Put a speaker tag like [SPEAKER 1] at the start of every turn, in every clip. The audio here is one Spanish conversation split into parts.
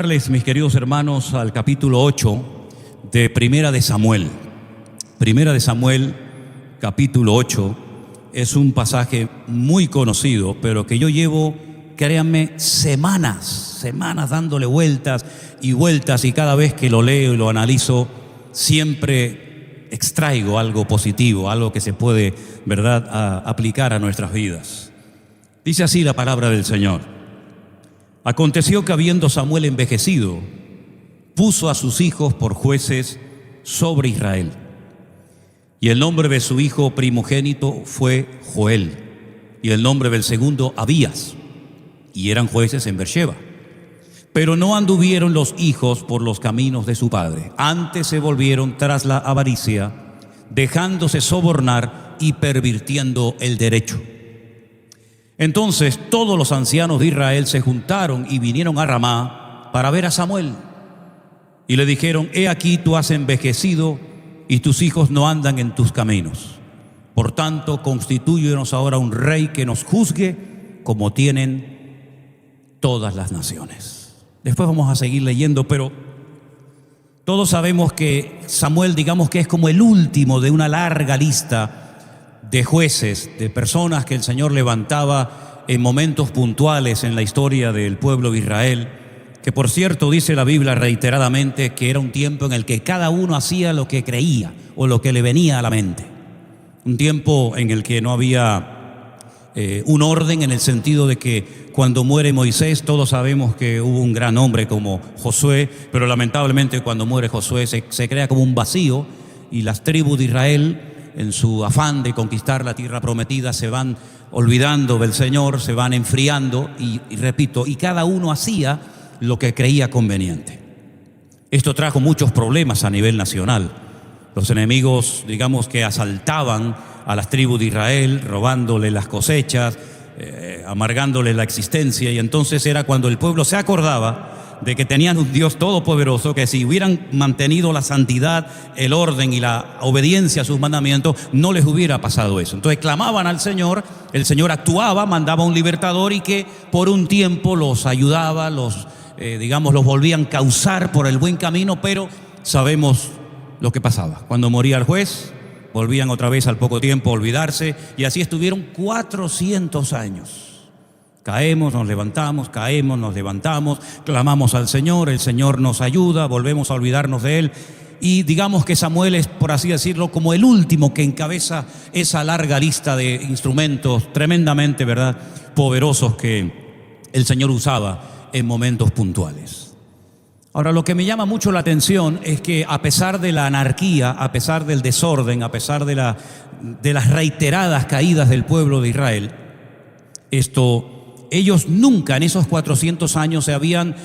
[SPEAKER 1] invitarles, mis queridos hermanos, al capítulo 8 de Primera de Samuel. Primera de Samuel, capítulo 8, es un pasaje muy conocido, pero que yo llevo, créanme, semanas dándole vueltas y vueltas, y cada vez que lo leo y lo analizo, siempre extraigo algo positivo, algo que se puede, ¿verdad?, aplicar a nuestras vidas. Dice así la palabra del Señor. Aconteció que habiendo Samuel envejecido, puso a sus hijos por jueces sobre Israel. Y el nombre de su hijo primogénito fue Joel, y el nombre del segundo Abías, y eran jueces en Beersheba. Pero no anduvieron los hijos por los caminos de su padre, antes se volvieron tras la avaricia, dejándose sobornar y pervirtiendo el derecho. Entonces todos los ancianos de Israel se juntaron y vinieron a Ramá para ver a Samuel. Y le dijeron: he aquí tú has envejecido y tus hijos no andan en tus caminos. Por tanto, constitúyenos ahora un rey que nos juzgue como tienen todas las naciones. Después vamos a seguir leyendo, pero todos sabemos que Samuel, digamos que es como el último de una larga lista de jueces, de personas que el Señor levantaba en momentos puntuales en la historia del pueblo de Israel, que por cierto dice la Biblia reiteradamente que era un tiempo en el que cada uno hacía lo que creía o lo que le venía a la mente. Un tiempo en el que no había un orden, en el sentido de que cuando muere Moisés, todos sabemos que hubo un gran hombre como Josué, pero lamentablemente cuando muere Josué se crea como un vacío, y las tribus de Israel, en su afán de conquistar la tierra prometida, se van olvidando del Señor, se van enfriando y repito, y cada uno hacía lo que creía conveniente. Esto trajo muchos problemas a nivel nacional. Los enemigos, digamos que asaltaban a las tribus de Israel, robándole las cosechas, amargándole la existencia, y entonces era cuando el pueblo se acordaba de que tenían un Dios todopoderoso, que si hubieran mantenido la santidad, el orden y la obediencia a sus mandamientos, no les hubiera pasado eso. Entonces clamaban al Señor, el Señor actuaba, mandaba un libertador, y que por un tiempo los ayudaba, los volvían a causar por el buen camino, pero sabemos lo que pasaba. Cuando moría el juez, volvían otra vez al poco tiempo a olvidarse, y así estuvieron 400 años. Caemos, nos levantamos, caemos, nos levantamos, clamamos al Señor, el Señor nos ayuda, volvemos a olvidarnos de Él. Y digamos que Samuel es, por así decirlo, como el último que encabeza esa larga lista de instrumentos tremendamente, ¿verdad?, poderosos que el Señor usaba en momentos puntuales. Ahora, lo que me llama mucho la atención es que, a pesar de la anarquía, a pesar del desorden, a pesar de las reiteradas caídas del pueblo de Israel, ellos nunca en esos 400 años se habían,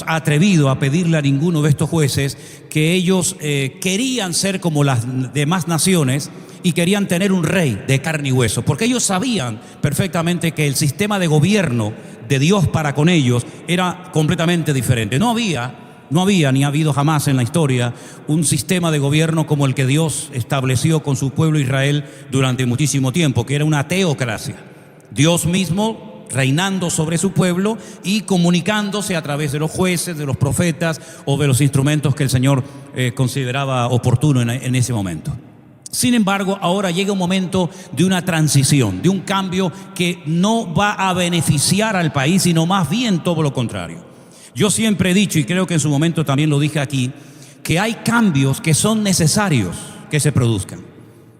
[SPEAKER 1] atrevido a pedirle a ninguno de estos jueces que ellos querían ser como las demás naciones y querían tener un rey de carne y hueso, porque ellos sabían perfectamente que el sistema de gobierno de Dios para con ellos era completamente diferente. No había ni ha habido jamás en la historia un sistema de gobierno como el que Dios estableció con su pueblo Israel durante muchísimo tiempo, que era una teocracia. Dios mismo reinando sobre su pueblo y comunicándose a través de los jueces, de los profetas o de los instrumentos que el Señor consideraba oportuno en ese momento. Sin embargo, ahora llega un momento de una transición, de un cambio que no va a beneficiar al país, sino más bien todo lo contrario. Yo siempre he dicho, y creo que en su momento también lo dije aquí, que hay cambios que son necesarios que se produzcan.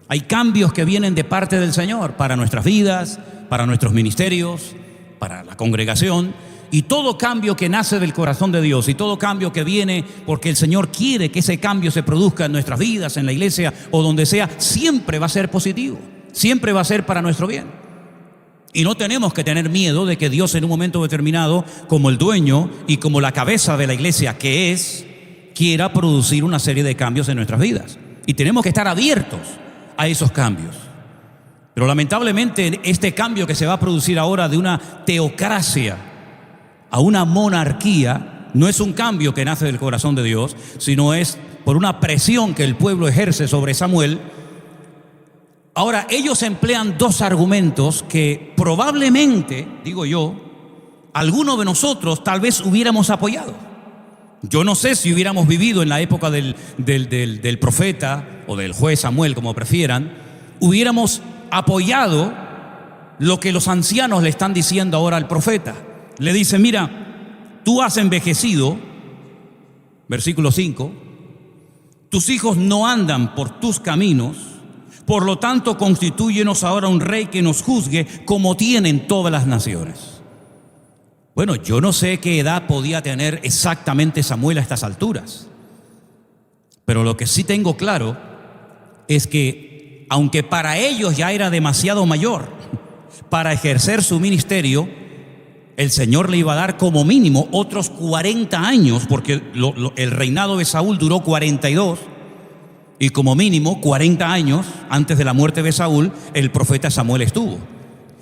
[SPEAKER 1] Hay cambios que vienen de parte del Señor para nuestras vidas, para nuestros ministerios, para la congregación, y todo cambio que nace del corazón de Dios y todo cambio que viene porque el Señor quiere que ese cambio se produzca en nuestras vidas, en la iglesia o donde sea, siempre va a ser positivo, siempre va a ser para nuestro bien. Y no tenemos que tener miedo de que Dios en un momento determinado, como el dueño y como la cabeza de la iglesia que es, quiera producir una serie de cambios en nuestras vidas. Y tenemos que estar abiertos a esos cambios. Pero lamentablemente este cambio que se va a producir ahora de una teocracia a una monarquía no es un cambio que nace del corazón de Dios, sino es por una presión que el pueblo ejerce sobre Samuel. Ahora, ellos emplean dos argumentos que probablemente, digo yo, alguno de nosotros tal vez hubiéramos apoyado. Yo no sé si hubiéramos vivido en la época del profeta o del juez Samuel, como prefieran, hubiéramos apoyado lo que los ancianos le están diciendo ahora al profeta. Le dice, mira, tú has envejecido, versículo 5, tus hijos no andan por tus caminos, por lo tanto constitúyenos ahora un rey que nos juzgue como tienen todas las naciones. Bueno, yo no sé qué edad podía tener exactamente Samuel a estas alturas, pero lo que sí tengo claro es que, aunque para ellos ya era demasiado mayor para ejercer su ministerio, el Señor le iba a dar como mínimo otros 40 años, porque el reinado de Saúl duró 42, y como mínimo 40 años antes de la muerte de Saúl, el profeta Samuel estuvo.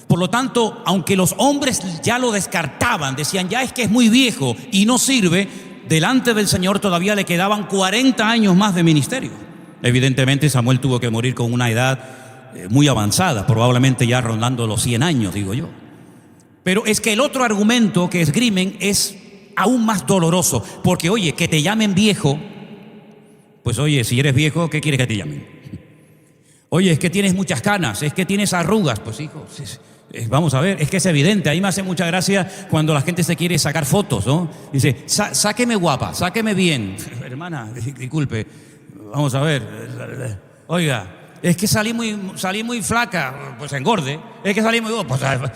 [SPEAKER 1] Por lo tanto, aunque los hombres ya lo descartaban, decían, ya es que es muy viejo y no sirve, delante del Señor todavía le quedaban 40 años más de ministerio. Evidentemente Samuel tuvo que morir con una edad muy avanzada, probablemente ya rondando los 100 años, digo yo. Pero es que el otro argumento que esgrimen es aún más doloroso, porque oye, que te llamen viejo, pues oye, si eres viejo, ¿qué quieres que te llamen? Oye, es que tienes muchas canas, es que tienes arrugas, pues hijo, vamos a ver, es que es evidente. Ahí me hace mucha gracia cuando la gente se quiere sacar fotos, ¿no? Dice, sáqueme guapa, sáqueme bien. Hermana, disculpe, vamos a ver, oiga, es que salí muy flaca, pues engorde. Es que salí muy guapa, pues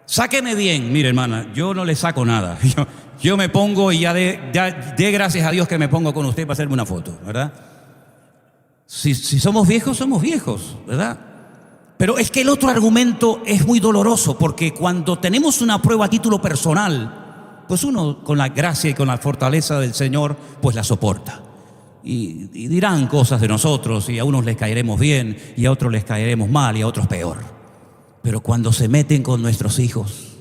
[SPEAKER 1] sáqueme bien. Mire, hermana, yo no le saco nada. Yo me pongo y ya dé gracias a Dios que me pongo con usted para hacerme una foto, ¿verdad? Si somos viejos, ¿verdad? Pero es que el otro argumento es muy doloroso, porque cuando tenemos una prueba a título personal, pues uno con la gracia y con la fortaleza del Señor, pues la soporta. Y dirán cosas de nosotros, y a unos les caeremos bien, y a otros les caeremos mal, y a otros peor. Pero cuando se meten con nuestros hijos,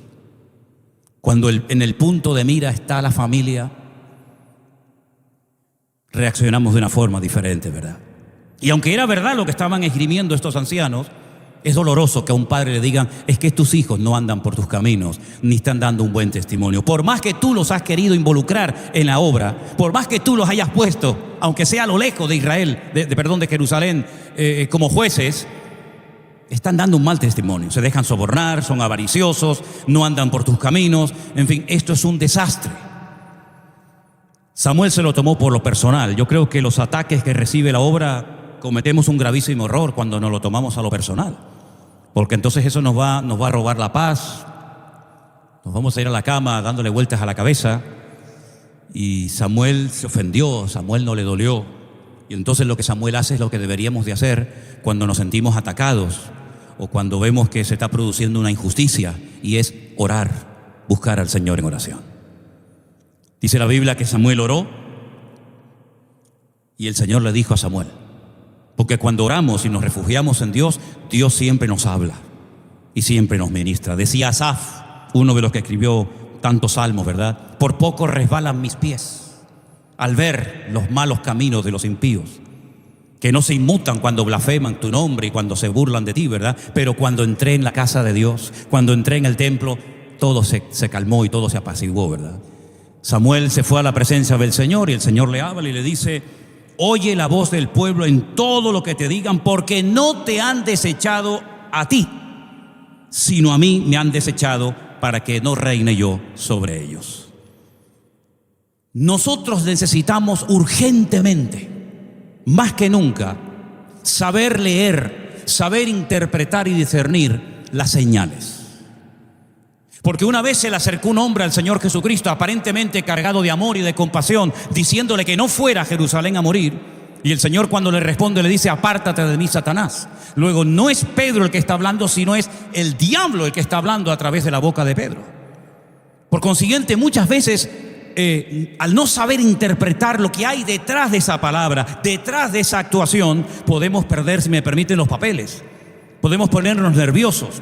[SPEAKER 1] cuando en el punto de mira está la familia, reaccionamos de una forma diferente, ¿verdad? Y aunque era verdad lo que estaban esgrimiendo estos ancianos, es doloroso que a un padre le digan, es que tus hijos no andan por tus caminos, ni están dando un buen testimonio. Por más que tú los has querido involucrar en la obra, por más que tú los hayas puesto, aunque sea a lo lejos de Israel, de Jerusalén, como jueces, están dando un mal testimonio. Se dejan sobornar, son avariciosos, no andan por tus caminos. En fin, esto es un desastre. Samuel se lo tomó por lo personal. Yo creo que los ataques que recibe la obra, cometemos un gravísimo error cuando nos lo tomamos a lo personal, porque entonces eso nos va a robar la paz, nos vamos a ir a la cama dándole vueltas a la cabeza. Y Samuel se ofendió, Samuel no le dolió. Y entonces lo que Samuel hace es lo que deberíamos de hacer cuando nos sentimos atacados o cuando vemos que se está produciendo una injusticia, y es orar, buscar al Señor en oración. Dice la Biblia que Samuel oró y el Señor le dijo a Samuel, porque cuando oramos y nos refugiamos en Dios, Dios siempre nos habla y siempre nos ministra. Decía Asaf, uno de los que escribió tantos salmos, ¿verdad? Por poco resbalan mis pies al ver los malos caminos de los impíos, que no se inmutan cuando blasfeman tu nombre y cuando se burlan de ti, ¿verdad? Pero cuando entré en la casa de Dios, cuando entré en el templo, todo se calmó y todo se apaciguó, ¿verdad? Samuel se fue a la presencia del Señor y el Señor le habla y le dice, oye la voz del pueblo en todo lo que te digan, porque no te han desechado a ti, sino a mí me han desechado para que no reine yo sobre ellos. Nosotros necesitamos urgentemente, más que nunca, saber leer, saber interpretar y discernir las señales. Porque una vez se le acercó un hombre al Señor Jesucristo, aparentemente cargado de amor y de compasión, diciéndole que no fuera a Jerusalén a morir. Y el Señor, cuando le responde, le dice, apártate de mí, Satanás. Luego, no es Pedro el que está hablando, sino es el diablo el que está hablando a través de la boca de Pedro. Por consiguiente, muchas veces, al no saber interpretar lo que hay detrás de esa palabra, detrás de esa actuación, podemos perder, si me permiten, los papeles. Podemos ponernos nerviosos.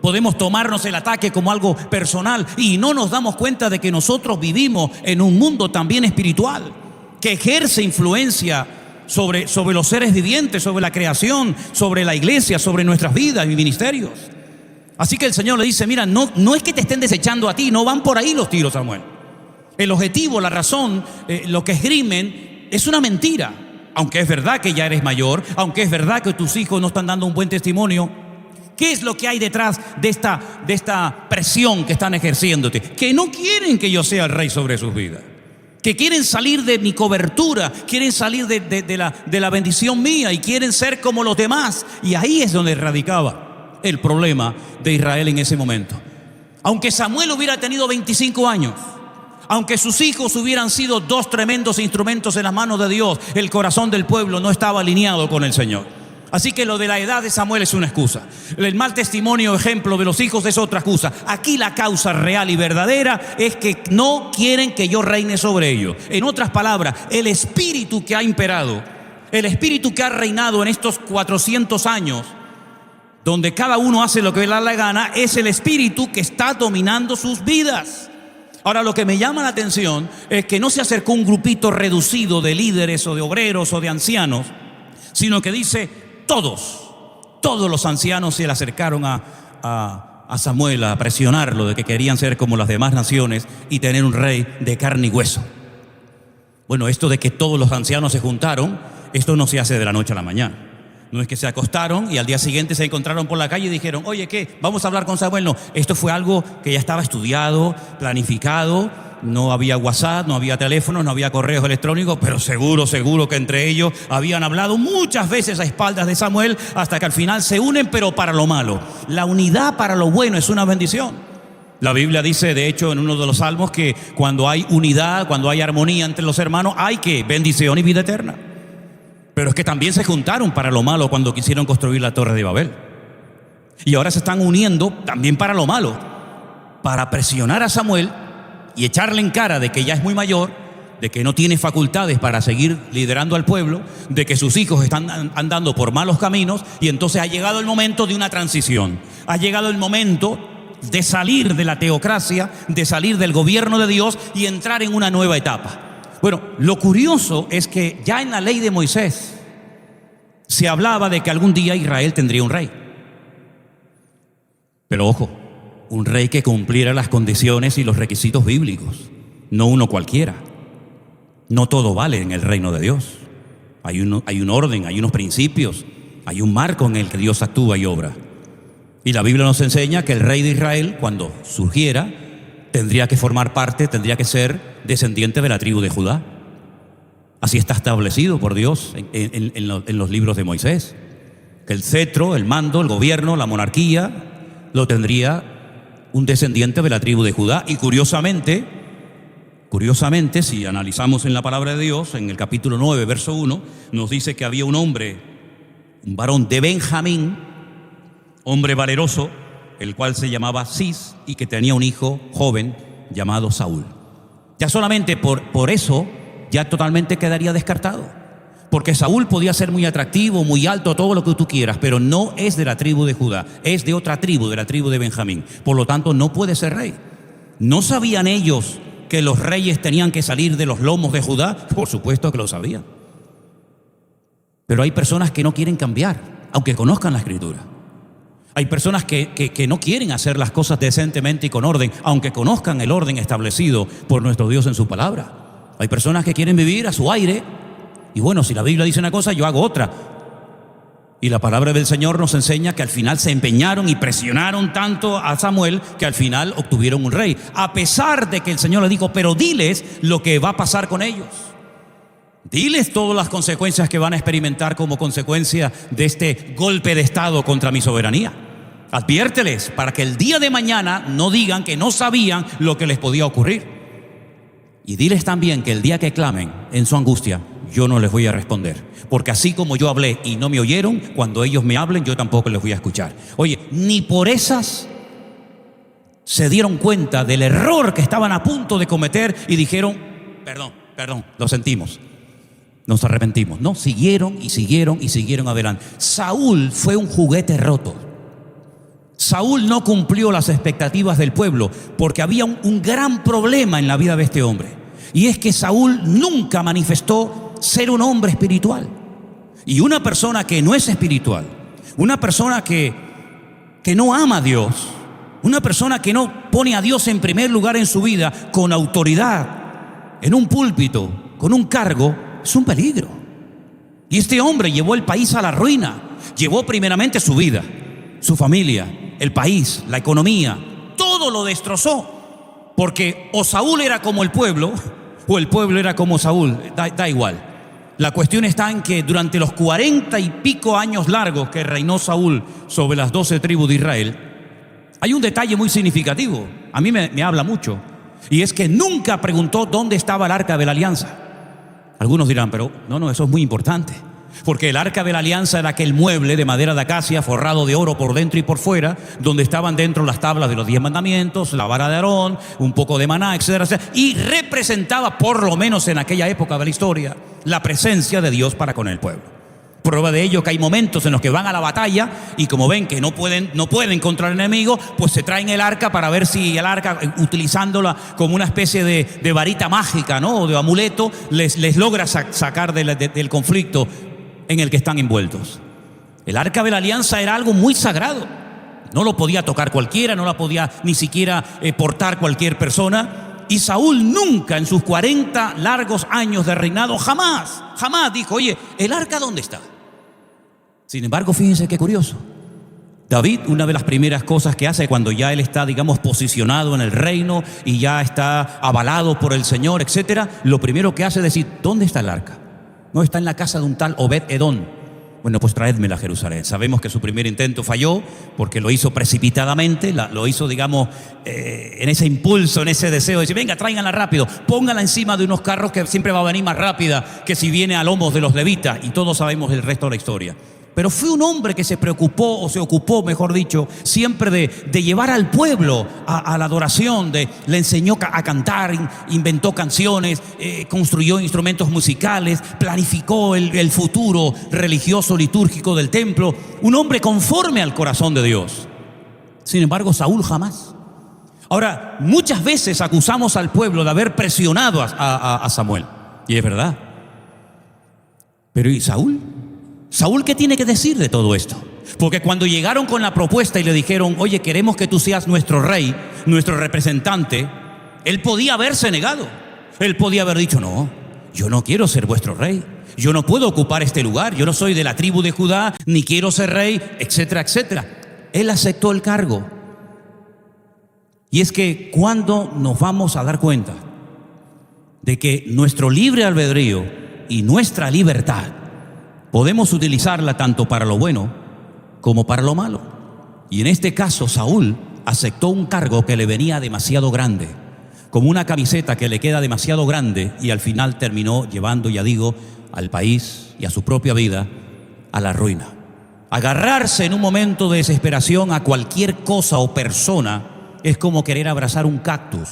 [SPEAKER 1] Podemos tomarnos el ataque como algo personal y no nos damos cuenta de que nosotros vivimos en un mundo también espiritual que ejerce influencia sobre los seres vivientes, sobre la creación, sobre la iglesia, sobre nuestras vidas y ministerios. Así que el Señor le dice, mira, no es que te estén desechando a ti, no van por ahí los tiros, Samuel. El objetivo, la razón, lo que esgrimen es una mentira. Aunque es verdad que ya eres mayor, aunque es verdad que tus hijos no están dando un buen testimonio, ¿qué es lo que hay detrás de esta presión que están ejerciéndote? Que no quieren que yo sea el rey sobre sus vidas, que quieren salir de mi cobertura, quieren salir de la bendición mía y quieren ser como los demás. Y ahí es donde radicaba el problema de Israel en ese momento. Aunque Samuel hubiera tenido 25 años, aunque sus hijos hubieran sido dos tremendos instrumentos en las manos de Dios, el corazón del pueblo no estaba alineado con el Señor. Así que lo de la edad de Samuel es una excusa. El mal testimonio, ejemplo de los hijos es otra excusa. Aquí la causa real y verdadera es que no quieren que yo reine sobre ellos. En otras palabras, el espíritu que ha imperado, el espíritu que ha reinado en estos 400 años, donde cada uno hace lo que le da la gana, es el espíritu que está dominando sus vidas. Ahora, lo que me llama la atención es que no se acercó un grupito reducido de líderes o de obreros o de ancianos, sino que dice todos los ancianos se le acercaron a Samuel a presionarlo de que querían ser como las demás naciones y tener un rey de carne y hueso. Bueno, esto de que todos los ancianos se juntaron, esto no se hace de la noche a la mañana. No es que se acostaron y al día siguiente se encontraron por la calle y dijeron, oye, ¿qué? ¿Vamos a hablar con Samuel? No, esto fue algo que ya estaba estudiado, planificado. No había WhatsApp, no había teléfonos, no había correos electrónicos, pero seguro que entre ellos habían hablado muchas veces a espaldas de Samuel hasta que al final se unen, pero para lo malo. La unidad para lo bueno es una bendición. La Biblia dice, de hecho, en uno de los salmos que cuando hay unidad, cuando hay armonía entre los hermanos, hay que bendición y vida eterna. Pero es que también se juntaron para lo malo cuando quisieron construir la Torre de Babel. Y ahora se están uniendo también para lo malo, para presionar a Samuel y echarle en cara de que ya es muy mayor, de que no tiene facultades para seguir liderando al pueblo, de que sus hijos están andando por malos caminos. Y entonces ha llegado el momento de una transición. Ha llegado el momento de salir de la teocracia, de salir del gobierno de Dios y entrar en una nueva etapa. Bueno, lo curioso es que ya en la ley de Moisés se hablaba de que algún día Israel tendría un rey. Pero ojo, un rey que cumpliera las condiciones y los requisitos bíblicos, no uno cualquiera. No todo vale en el reino de Dios. Hay un orden, hay unos principios, hay un marco en el que Dios actúa y obra. Y la Biblia nos enseña que el rey de Israel, cuando surgiera, tendría que formar parte, tendría que ser descendiente de la tribu de Judá. Así está establecido por Dios en los libros de Moisés, que el cetro, el mando, el gobierno, la monarquía lo tendría un descendiente de la tribu de Judá. Y curiosamente, si analizamos en la palabra de Dios, en el capítulo 9, verso 1, nos dice que había un hombre, un varón de Benjamín, hombre valeroso, el cual se llamaba Cis y que tenía un hijo joven llamado Saúl. Ya solamente por eso ya totalmente quedaría descartado, porque Saúl podía ser muy atractivo, muy alto, todo lo que tú quieras, pero no es de la tribu de Judá, es de otra tribu, de la tribu de Benjamín. Por lo tanto, no puede ser rey. ¿No sabían ellos que los reyes tenían que salir de los lomos de Judá? Por supuesto que lo sabían. Pero hay personas que no quieren cambiar, aunque conozcan la Escritura. Hay personas que no quieren hacer las cosas decentemente y con orden, aunque conozcan el orden establecido por nuestro Dios en su palabra. Hay personas que quieren vivir a su aire. Y bueno, si la Biblia dice una cosa, yo hago otra. Y la palabra del Señor nos enseña que al final se empeñaron y presionaron tanto a Samuel que al final obtuvieron un rey. A pesar de que el Señor le dijo, pero diles lo que va a pasar con ellos. Diles todas las consecuencias que van a experimentar como consecuencia de este golpe de Estado contra mi soberanía. Adviérteles para que el día de mañana no digan que no sabían lo que les podía ocurrir. Y diles también que el día que clamen en su angustia, yo no les voy a responder. Porque así como yo hablé y no me oyeron, cuando ellos me hablen, yo tampoco les voy a escuchar. Oye, ni por esas se dieron cuenta del error que estaban a punto de cometer y dijeron, perdón, lo sentimos. Nos arrepentimos. No, siguieron adelante. Saúl fue un juguete roto. Saúl no cumplió las expectativas del pueblo porque había un gran problema en la vida de este hombre. Y es que Saúl nunca manifestó ser un hombre espiritual. Y una persona que no es espiritual, una persona que no ama a Dios, una persona que no pone a Dios en primer lugar en su vida con autoridad, en un púlpito, con un cargo, es un peligro. Y este hombre llevó el país a la ruina. Llevó primeramente su vida, su familia, el país, la economía, todo lo destrozó. Porque o Saúl era como el pueblo, o el pueblo era como Saúl, da igual. La cuestión está en que durante los 40 y pico años largos que reinó Saúl sobre las 12 tribus de Israel, hay un detalle muy significativo, a mí me habla mucho, y es que nunca preguntó dónde estaba el arca de la alianza. Algunos dirán, pero no, eso es muy importante, porque el arca de la alianza era aquel mueble de madera de acacia forrado de oro por dentro y por fuera, donde estaban dentro las tablas de los 10 mandamientos, la vara de Aarón, un poco de maná, etcétera, etcétera, y representaba, por lo menos en aquella época de la historia, la presencia de Dios para con el pueblo. Prueba de ello que hay momentos en los que van a la batalla y como ven que no pueden contra el enemigo, pues se traen el arca para ver si el arca, utilizándola como una especie de varita mágica, ¿no?, o de amuleto, les logra sacar del conflicto en el que están envueltos. El arca de la alianza era algo muy sagrado. No lo podía tocar cualquiera, no la podía ni siquiera portar cualquier persona. Y Saúl nunca en sus 40 largos años de reinado jamás dijo, oye, ¿el arca dónde está? Sin embargo, fíjense qué curioso. David, una de las primeras cosas que hace cuando ya él está, digamos, posicionado en el reino y ya está avalado por el Señor, etcétera, lo primero que hace es decir, ¿dónde está el arca? No, está en la casa de un tal Obed-Edom. Bueno, pues traédmela a Jerusalén. Sabemos que su primer intento falló porque lo hizo precipitadamente, lo hizo, digamos, en ese impulso, en ese deseo de decir, venga, tráiganla rápido, pónganla encima de unos carros que siempre va a venir más rápida que si viene a lomos de los levitas, y todos sabemos el resto de la historia. Pero fue un hombre que se preocupó, o se ocupó, mejor dicho, siempre de llevar al pueblo a la adoración, le enseñó a cantar, inventó canciones, construyó instrumentos musicales, planificó el futuro religioso, litúrgico del templo. Un hombre conforme al corazón de Dios. Sin embargo, Saúl jamás. Ahora, muchas veces acusamos al pueblo de haber presionado a Samuel, y es verdad. Pero ¿y Saúl? ¿Saúl qué tiene que decir de todo esto? Porque cuando llegaron con la propuesta y le dijeron, oye, queremos que tú seas nuestro rey, nuestro representante, él podía haberse negado. Él podía haber dicho, no, yo no quiero ser vuestro rey, yo no puedo ocupar este lugar, yo no soy de la tribu de Judá, ni quiero ser rey, etcétera, etcétera. Él aceptó el cargo. Y es que cuando nos vamos a dar cuenta de que nuestro libre albedrío y nuestra libertad podemos utilizarla tanto para lo bueno como para lo malo. Y en este caso, Saúl aceptó un cargo que le venía demasiado grande, como una camiseta que le queda demasiado grande, y al final terminó llevando, ya digo, al país y a su propia vida a la ruina. Agarrarse en un momento de desesperación a cualquier cosa o persona es como querer abrazar un cactus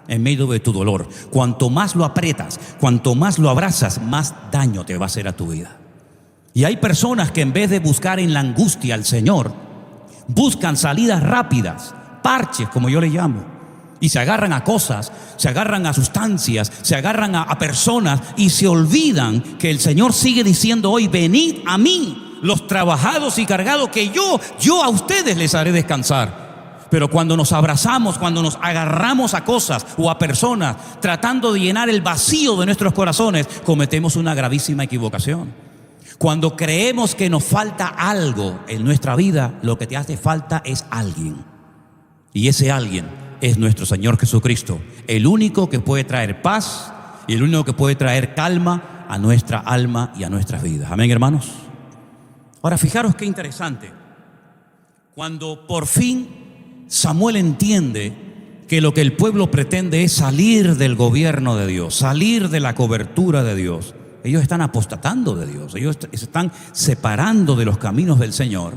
[SPEAKER 1] en medio de tu dolor. Cuanto más lo aprietas, cuanto más lo abrazas, más daño te va a hacer a tu vida. Y hay personas que en vez de buscar en la angustia al Señor, buscan salidas rápidas, parches, como yo le llamo, y se agarran a cosas, se agarran a sustancias, se agarran a personas, y se olvidan que el Señor sigue diciendo hoy, venid a mí, los trabajados y cargados, que yo a ustedes les haré descansar. Pero cuando nos abrazamos, cuando nos agarramos a cosas o a personas, tratando de llenar el vacío de nuestros corazones, cometemos una gravísima equivocación. Cuando creemos que nos falta algo en nuestra vida, lo que te hace falta es alguien. Y ese alguien es nuestro Señor Jesucristo, el único que puede traer paz y el único que puede traer calma a nuestra alma y a nuestras vidas. Amén, hermanos. Ahora, fijaros qué interesante. Cuando por fin Samuel entiende que lo que el pueblo pretende es salir del gobierno de Dios, salir de la cobertura de Dios, ellos están apostatando de Dios, ellos se están separando de los caminos del Señor.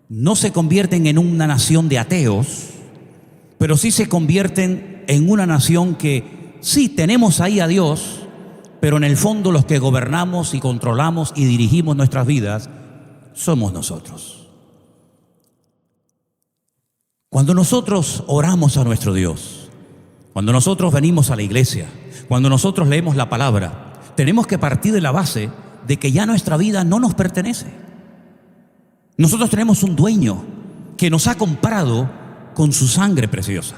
[SPEAKER 1] No se convierten en una nación de ateos, pero sí se convierten en una nación que sí tenemos ahí a Dios, pero en el fondo los que gobernamos y controlamos y dirigimos nuestras vidas somos nosotros. Cuando nosotros oramos a nuestro Dios, cuando nosotros venimos a la iglesia, cuando nosotros leemos la palabra, tenemos que partir de la base de que ya nuestra vida no nos pertenece. Nosotros tenemos un dueño que nos ha comprado con su sangre preciosa.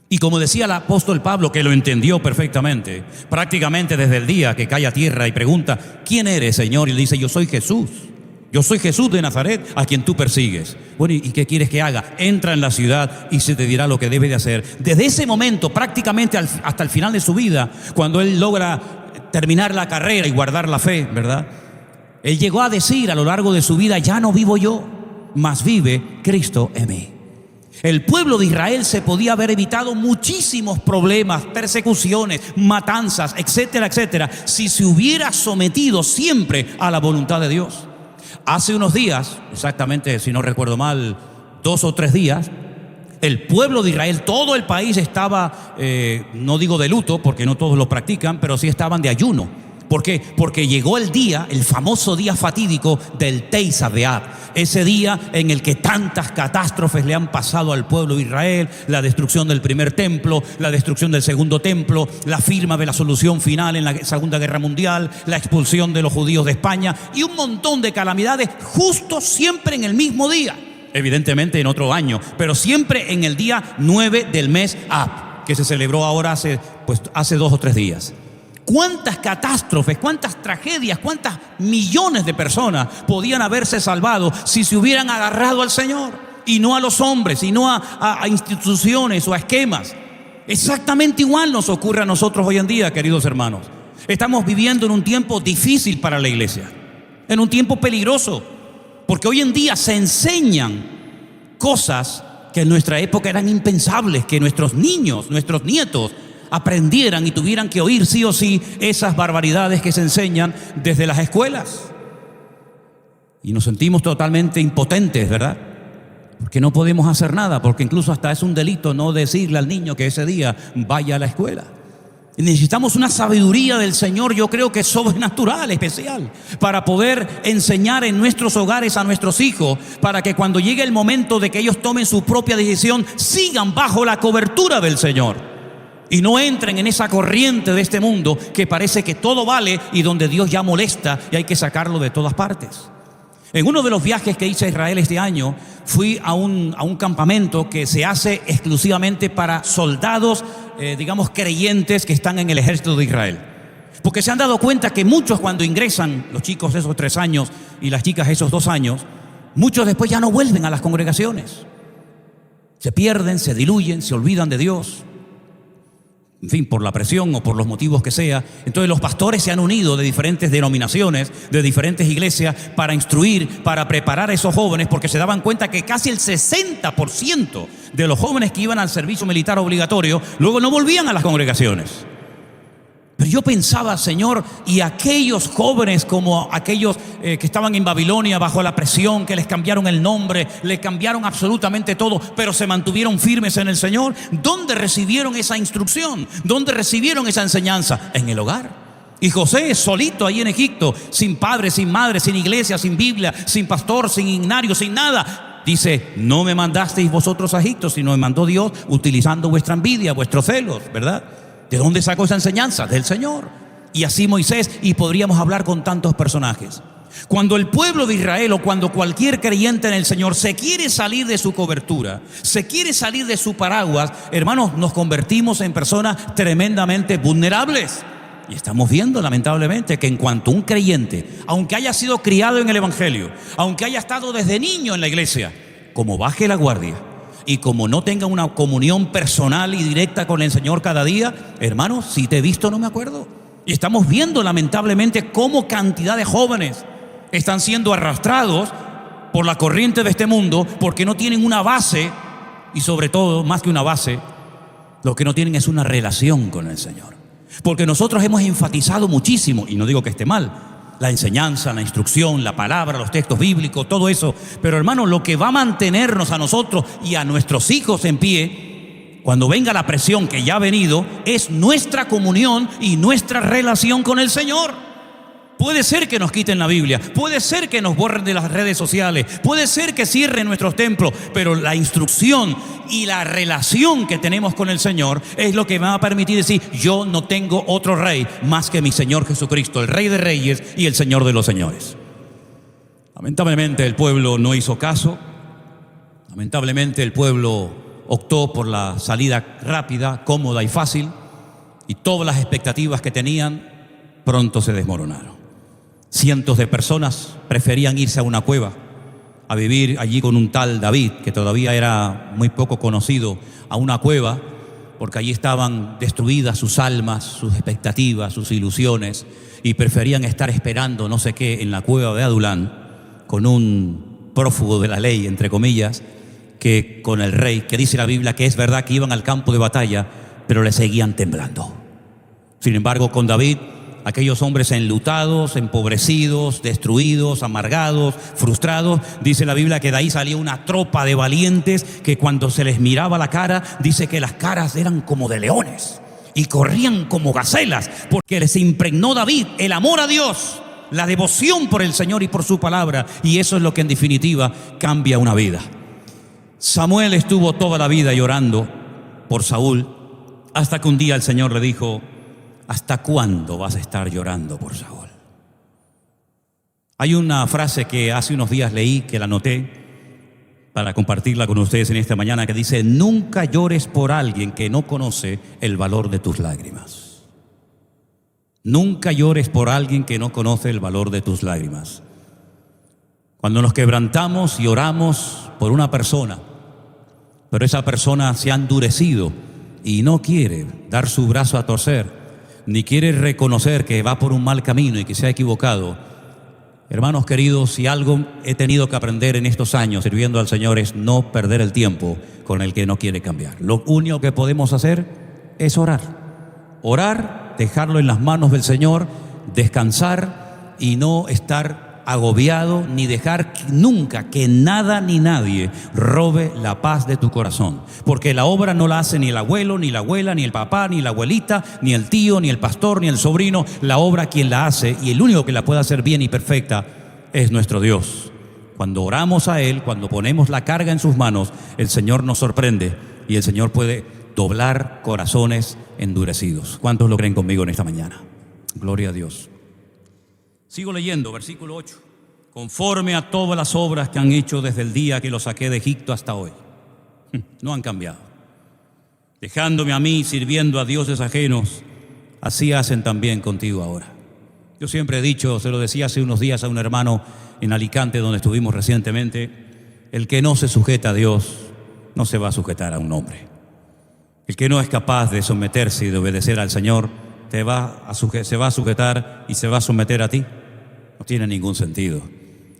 [SPEAKER 1] Y como decía el apóstol Pablo, que lo entendió perfectamente, prácticamente desde el día que cae a tierra y pregunta: ¿quién eres, Señor? Y le dice: yo soy Jesús. Yo soy Jesús de Nazaret, a quien tú persigues. Bueno, ¿y qué quieres que haga? Entra en la ciudad y se te dirá lo que debe de hacer. Desde ese momento, prácticamente hasta el final de su vida, cuando él logra terminar la carrera y guardar la fe, ¿verdad? Él llegó a decir a lo largo de su vida: ya no vivo yo, mas vive Cristo en mí. El pueblo de Israel se podía haber evitado muchísimos problemas, persecuciones, matanzas, etcétera, etcétera, si se hubiera sometido siempre a la voluntad de Dios. Hace unos días, exactamente, si no recuerdo mal, 2 o 3 días, el pueblo de Israel, todo el país estaba, no digo de luto, porque no todos lo practican, pero sí estaban de ayuno. ¿Por qué? Porque llegó el día, el famoso día fatídico del Tisha B'Av, ese día en el que tantas catástrofes le han pasado al pueblo de Israel: la destrucción del primer templo, la destrucción del segundo templo, la firma de la solución final en la Segunda Guerra Mundial, la expulsión de los judíos de España y un montón de calamidades, justo siempre en el mismo día. Evidentemente en otro año, pero siempre en el día 9 del mes Ab, que se celebró ahora hace 2 o 3 días. ¿Cuántas catástrofes, cuántas tragedias, cuántas millones de personas podían haberse salvado si se hubieran agarrado al Señor y no a los hombres, y no a instituciones o a esquemas? Exactamente igual nos ocurre a nosotros hoy en día, queridos hermanos. Estamos viviendo en un tiempo difícil para la iglesia, en un tiempo peligroso, porque hoy en día se enseñan cosas que en nuestra época eran impensables, que nuestros niños, nuestros nietos aprendieran y tuvieran que oír sí o sí esas barbaridades que se enseñan desde las escuelas. Y nos sentimos totalmente impotentes, ¿verdad? Porque no podemos hacer nada, porque incluso hasta es un delito no decirle al niño que ese día vaya a la escuela. Y necesitamos una sabiduría del Señor, yo creo que sobrenatural, especial, para poder enseñar en nuestros hogares a nuestros hijos, para que cuando llegue el momento de que ellos tomen su propia decisión, sigan bajo la cobertura del Señor y no entren en esa corriente de este mundo que parece que todo vale y donde Dios ya molesta y hay que sacarlo de todas partes. En uno de los viajes que hice a Israel este año, fui a un campamento que se hace exclusivamente para soldados, digamos, creyentes que están en el ejército de Israel. Porque se han dado cuenta que muchos, cuando ingresan, los chicos esos 3 años y las chicas esos 2 años, muchos después ya no vuelven a las congregaciones. Se pierden, se diluyen, se olvidan de Dios. En fin, por la presión o por los motivos que sea. Entonces los pastores se han unido de diferentes denominaciones, de diferentes iglesias, para instruir, para preparar a esos jóvenes, porque se daban cuenta que casi el 60% de los jóvenes que iban al servicio militar obligatorio luego no volvían a las congregaciones. Pero yo pensaba, Señor, y aquellos jóvenes como aquellos que estaban en Babilonia bajo la presión, que les cambiaron el nombre, les cambiaron absolutamente todo, pero se mantuvieron firmes en el Señor. ¿Dónde recibieron esa instrucción? ¿Dónde recibieron esa enseñanza? En el hogar. Y José solito ahí en Egipto, sin padre, sin madre, sin iglesia, sin Biblia, sin pastor, sin ignario, sin nada. Dice: no me mandasteis vosotros a Egipto, sino me mandó Dios utilizando vuestra envidia, vuestros celos, ¿verdad? ¿De dónde sacó esa enseñanza? Del Señor. Y así Moisés, y podríamos hablar con tantos personajes. Cuando el pueblo de Israel o cuando cualquier creyente en el Señor se quiere salir de su cobertura, se quiere salir de su paraguas, hermanos, nos convertimos en personas tremendamente vulnerables. Y estamos viendo lamentablemente que en cuanto un creyente, aunque haya sido criado en el Evangelio, aunque haya estado desde niño en la iglesia, como baje la guardia y como no tenga una comunión personal y directa con el Señor cada día, hermanos, si te he visto no me acuerdo. Y estamos viendo lamentablemente cómo cantidad de jóvenes están siendo arrastrados por la corriente de este mundo porque no tienen una base, y sobre todo, más que una base, lo que no tienen es una relación con el Señor. Porque nosotros hemos enfatizado muchísimo, y no digo que esté mal, la enseñanza, la instrucción, la palabra, los textos bíblicos, todo eso. Pero hermano, lo que va a mantenernos a nosotros y a nuestros hijos en pie, cuando venga la presión que ya ha venido, es nuestra comunión y nuestra relación con el Señor. Puede ser que nos quiten la Biblia, puede ser que nos borren de las redes sociales, puede ser que cierren nuestros templos, pero la instrucción y la relación que tenemos con el Señor es lo que me va a permitir decir: yo no tengo otro rey más que mi Señor Jesucristo, el Rey de Reyes y el Señor de los Señores. Lamentablemente el pueblo no hizo caso, lamentablemente el pueblo optó por la salida rápida, cómoda y fácil, y todas las expectativas que tenían pronto se desmoronaron. Cientos de personas preferían irse a una cueva, a vivir allí con un tal David, que todavía era muy poco conocido, a una cueva, porque allí estaban destruidas sus almas, sus expectativas, sus ilusiones, y preferían estar esperando no sé qué en la cueva de Adulán, con un prófugo de la ley, entre comillas, que con el rey, que dice la Biblia que es verdad que iban al campo de batalla, pero le seguían temblando. Sin embargo, con David, aquellos hombres enlutados, empobrecidos, destruidos, amargados, frustrados, dice la Biblia que de ahí salía una tropa de valientes que cuando se les miraba la cara, dice que las caras eran como de leones y corrían como gacelas, porque les impregnó David el amor a Dios, la devoción por el Señor y por su palabra, y eso es lo que en definitiva cambia una vida. Samuel estuvo toda la vida llorando por Saúl, hasta que un día el Señor le dijo: ¿hasta cuándo vas a estar llorando por Saúl? Hay una frase que hace unos días leí, que la anoté para compartirla con ustedes en esta mañana, que dice: nunca llores por alguien que no conoce el valor de tus lágrimas. Nunca llores por alguien que no conoce el valor de tus lágrimas. Cuando nos quebrantamos y oramos por una persona, pero esa persona se ha endurecido y no quiere dar su brazo a torcer, ni quiere reconocer que va por un mal camino y que se ha equivocado. Hermanos queridos, si algo he tenido que aprender en estos años sirviendo al Señor es no perder el tiempo con el que no quiere cambiar. Lo único que podemos hacer es orar. Orar, dejarlo en las manos del Señor, descansar y no estar agobiado, ni dejar nunca que nada ni nadie robe la paz de tu corazón, porque la obra no la hace ni el abuelo, ni la abuela, ni el papá, ni la abuelita, ni el tío, ni el pastor, ni el sobrino. La obra quien la hace, y el único que la puede hacer bien y perfecta, es nuestro Dios. Cuando oramos a Él, cuando ponemos la carga en sus manos, el Señor nos sorprende y el Señor puede doblar corazones endurecidos. ¿Cuántos lo creen conmigo en esta mañana? Gloria a Dios. Sigo leyendo, versículo 8. Conforme a todas las obras que han hecho desde el día que los saqué de Egipto hasta hoy. No han cambiado. Dejándome a mí sirviendo a dioses ajenos, así hacen también contigo ahora. Yo siempre he dicho, se lo decía hace unos días a un hermano en Alicante, donde estuvimos recientemente: el que no se sujeta a Dios, no se va a sujetar a un hombre. El que no es capaz de someterse y de obedecer al Señor, se va a sujetar y se va a someter a ti. No tiene ningún sentido.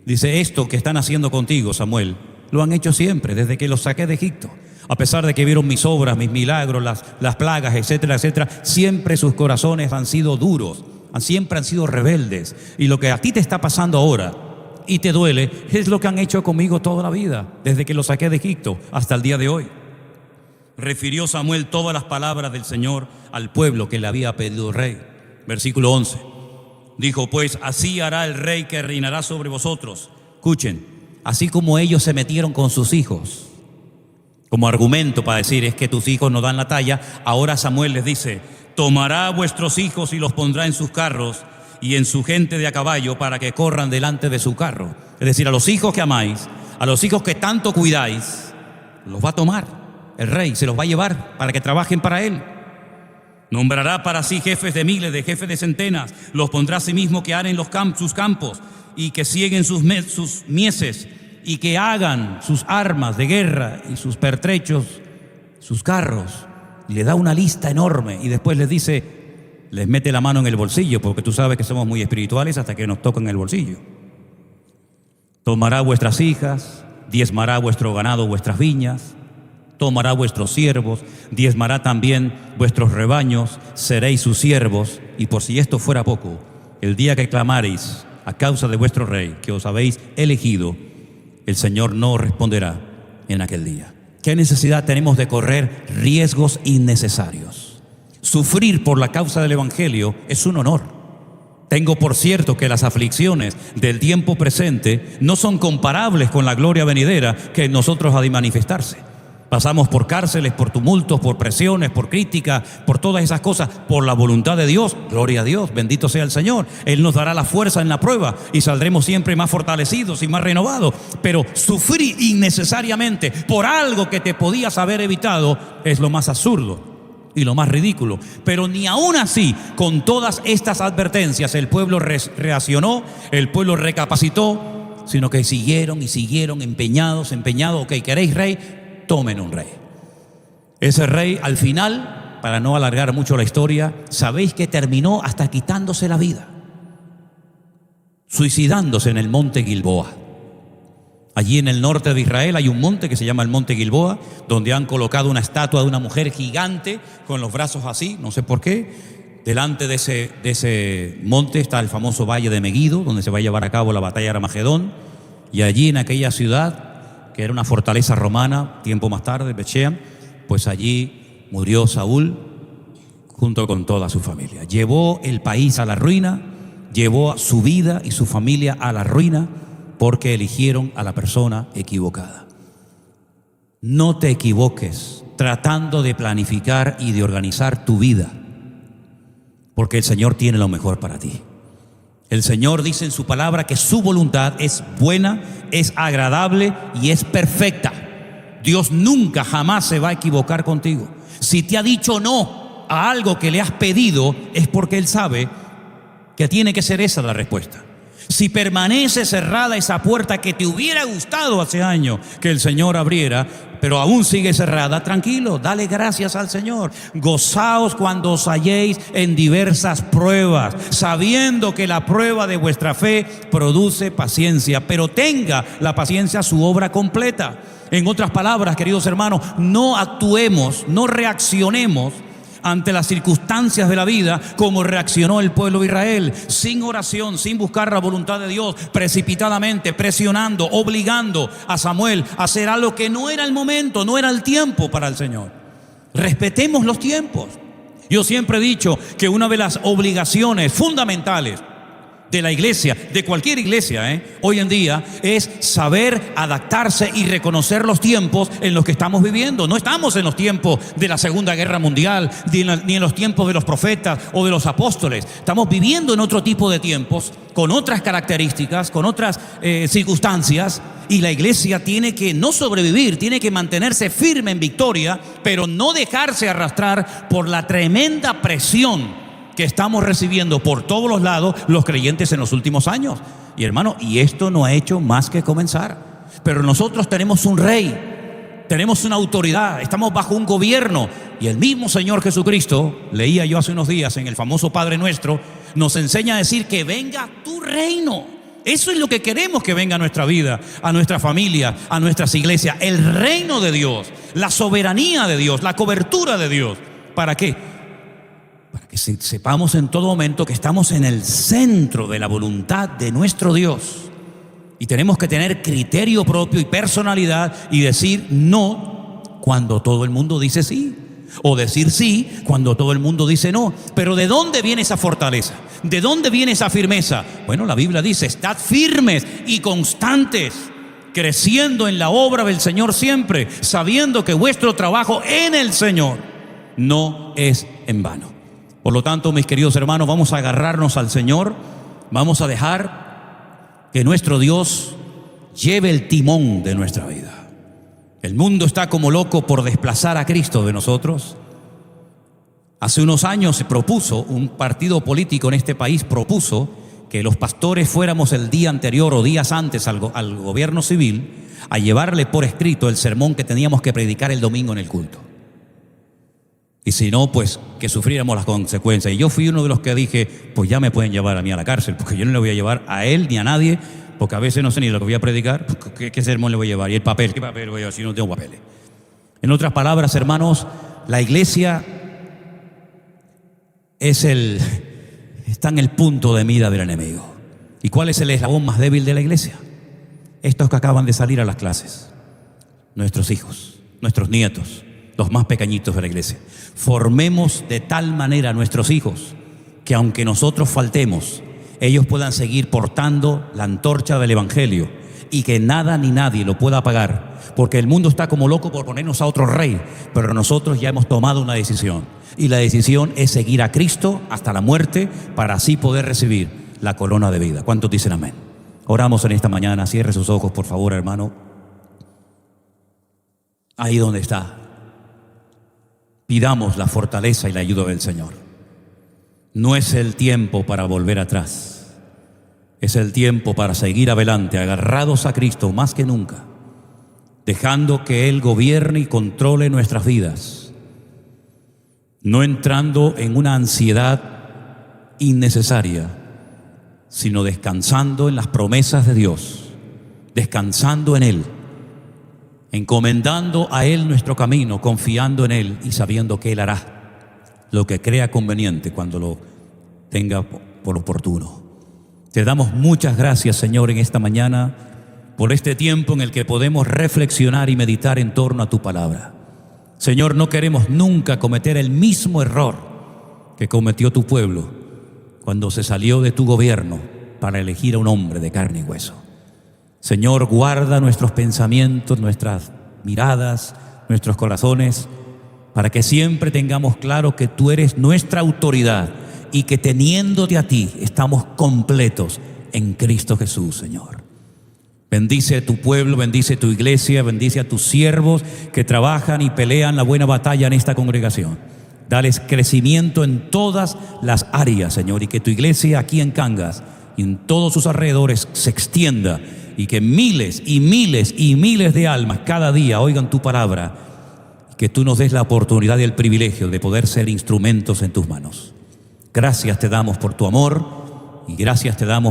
[SPEAKER 1] Dice: esto que están haciendo contigo, Samuel, lo han hecho siempre, desde que los saqué de Egipto. A pesar de que vieron mis obras, mis milagros, las plagas, etcétera, etcétera, siempre sus corazones han sido duros, siempre han sido rebeldes. Y lo que a ti te está pasando ahora y te duele es lo que han hecho conmigo toda la vida, desde que los saqué de Egipto hasta el día de hoy. Refirió Samuel todas las palabras del Señor al pueblo que le había pedido rey. Versículo 11. Dijo: pues así hará el rey que reinará sobre vosotros. Escuchen, así como ellos se metieron con sus hijos como argumento para decir: es que tus hijos no dan la talla, ahora Samuel les dice: tomará a vuestros hijos y los pondrá en sus carros y en su gente de a caballo para que corran delante de su carro. Es decir, a los hijos que amáis, a los hijos que tanto cuidáis, los va a tomar el rey, se los va a llevar para que trabajen para él. Nombrará para sí jefes de miles, de jefes de centenas. Los pondrá a sí mismo que aren sus campos y que sieguen sus mieses y que hagan sus armas de guerra y sus pertrechos, sus carros. Y le da una lista enorme y después les dice, les mete la mano en el bolsillo, porque tú sabes que somos muy espirituales hasta que nos tocan el bolsillo. Tomará vuestras hijas, diezmará vuestro ganado, vuestras viñas, tomará vuestros siervos, diezmará también vuestros rebaños, seréis sus siervos. Y por si esto fuera poco, el día que clamareis a causa de vuestro rey, que os habéis elegido, el Señor no responderá en aquel día. ¿Qué necesidad tenemos de correr riesgos innecesarios? Sufrir por la causa del Evangelio es un honor. Tengo por cierto que las aflicciones del tiempo presente no son comparables con la gloria venidera que en nosotros ha de manifestarse. Pasamos por cárceles, por tumultos, por presiones, por críticas, por todas esas cosas, por la voluntad de Dios. Gloria a Dios, bendito sea el Señor. Él nos dará la fuerza en la prueba y saldremos siempre más fortalecidos y más renovados. Pero sufrir innecesariamente por algo que te podías haber evitado es lo más absurdo y lo más ridículo. Pero ni aún así, con todas estas advertencias, el pueblo reaccionó, el pueblo recapacitó, sino que siguieron y siguieron empeñados. Ok, ¿queréis rey? Tomen un rey. Ese rey al final, para no alargar mucho la historia, sabéis que terminó hasta quitándose la vida, suicidándose en el monte Gilboa. Allí en el norte de Israel hay un monte que se llama el monte Gilboa, donde han colocado una estatua de una mujer gigante con los brazos así, no sé por qué. Delante de ese monte está el famoso valle de Meguido, donde se va a llevar a cabo la batalla de Armagedón. Y allí en aquella ciudad, que era una fortaleza romana, tiempo más tarde, Bet-Shean, pues allí murió Saúl junto con toda su familia. Llevó el país a la ruina, llevó su vida y su familia a la ruina porque eligieron a la persona equivocada. No te equivoques tratando de planificar y de organizar tu vida, porque el Señor tiene lo mejor para ti. El Señor dice en su palabra que su voluntad es buena, es agradable y es perfecta. Dios nunca, jamás se va a equivocar contigo. Si te ha dicho no a algo que le has pedido, es porque Él sabe que tiene que ser esa la respuesta. Si permanece cerrada esa puerta que te hubiera gustado hace años que el Señor abriera, pero aún sigue cerrada, tranquilo, dale gracias al Señor. Gozaos cuando os halléis en diversas pruebas, sabiendo que la prueba de vuestra fe produce paciencia, pero tenga la paciencia su obra completa. En otras palabras, queridos hermanos, no actuemos, no reaccionemos ante las circunstancias de la vida como reaccionó el pueblo de Israel, sin oración, sin buscar la voluntad de Dios, precipitadamente, presionando, obligando a Samuel a hacer algo que no era el momento, no era el tiempo para el Señor. Respetemos los tiempos. Yo siempre he dicho que una de las obligaciones fundamentales de la iglesia, de cualquier iglesia, hoy en día, es saber adaptarse y reconocer los tiempos en los que estamos viviendo. No estamos en los tiempos de la Segunda Guerra Mundial, ni en los tiempos de los profetas o de los apóstoles. Estamos viviendo en otro tipo de tiempos, con otras características, con otras circunstancias, y la iglesia tiene que no sobrevivir, tiene que mantenerse firme en victoria, pero no dejarse arrastrar por la tremenda presión que estamos recibiendo por todos los lados los creyentes en los últimos años. Y hermano, y esto no ha hecho más que comenzar. Pero nosotros tenemos un rey, tenemos una autoridad, estamos bajo un gobierno. Y el mismo Señor Jesucristo, leía yo hace unos días en el famoso Padre Nuestro, nos enseña a decir que venga tu reino. Eso es lo que queremos que venga a nuestra vida, a nuestra familia, a nuestras iglesias. El reino de Dios, la soberanía de Dios, la cobertura de Dios. ¿Para qué? Para que sepamos en todo momento que estamos en el centro de la voluntad de nuestro Dios. Y tenemos que tener criterio propio y personalidad y decir no cuando todo el mundo dice sí, o decir sí cuando todo el mundo dice no. Pero ¿de dónde viene esa fortaleza? ¿De dónde viene esa firmeza? Bueno, la Biblia dice, estad firmes y constantes, creciendo en la obra del Señor siempre, sabiendo que vuestro trabajo en el Señor no es en vano. Por lo tanto, mis queridos hermanos, vamos a agarrarnos al Señor, vamos a dejar que nuestro Dios lleve el timón de nuestra vida. El mundo está como loco por desplazar a Cristo de nosotros. Hace unos años se propuso, un partido político en este país propuso que los pastores fuéramos el día anterior o días antes al gobierno civil a llevarle por escrito el sermón que teníamos que predicar el domingo en el culto. Y si no, pues que sufriéramos las consecuencias. Y yo fui uno de los que dije, pues ya me pueden llevar a mí a la cárcel, porque yo no le voy a llevar a él ni a nadie, porque a veces no sé ni lo que voy a predicar. ¿Qué sermón le voy a llevar? Y el papel, ¿qué papel voy a llevar si no tengo papeles? En otras palabras, hermanos, la iglesia está en el punto de mira del enemigo. ¿Y cuál es el eslabón más débil de la iglesia? Estos que acaban de salir a las clases, nuestros hijos, nuestros nietos, los más pequeñitos de la iglesia. Formemos de tal manera a nuestros hijos que aunque nosotros faltemos, ellos puedan seguir portando la antorcha del evangelio y que nada ni nadie lo pueda apagar, porque el mundo está como loco por ponernos a otro rey, pero nosotros ya hemos tomado una decisión, y la decisión es seguir a Cristo hasta la muerte para así poder recibir la corona de vida. ¿Cuántos dicen amén? Oramos en esta mañana. Cierre sus ojos, por favor, hermano. Ahí donde está, pidamos la fortaleza y la ayuda del Señor. No es el tiempo para volver atrás, es el tiempo para seguir adelante, agarrados a Cristo más que nunca, dejando que Él gobierne y controle nuestras vidas, no entrando en una ansiedad innecesaria, sino descansando en las promesas de Dios, descansando en Él, encomendando a Él nuestro camino, confiando en Él y sabiendo que Él hará lo que crea conveniente cuando lo tenga por oportuno. Te damos muchas gracias, Señor, en esta mañana por este tiempo en el que podemos reflexionar y meditar en torno a tu palabra. Señor, no queremos nunca cometer el mismo error que cometió tu pueblo cuando se salió de tu gobierno para elegir a un hombre de carne y hueso. Señor, guarda nuestros pensamientos, nuestras miradas, nuestros corazones, para que siempre tengamos claro que tú eres nuestra autoridad y que teniéndote a ti estamos completos en Cristo Jesús, Señor. Bendice a tu pueblo, bendice a tu iglesia, bendice a tus siervos que trabajan y pelean la buena batalla en esta congregación. Dales crecimiento en todas las áreas, Señor, y que tu iglesia aquí en Cangas y en todos sus alrededores se extienda, y que miles y miles y miles de almas cada día oigan tu palabra, que tú nos des la oportunidad y el privilegio de poder ser instrumentos en tus manos. Gracias te damos por tu amor y gracias te damos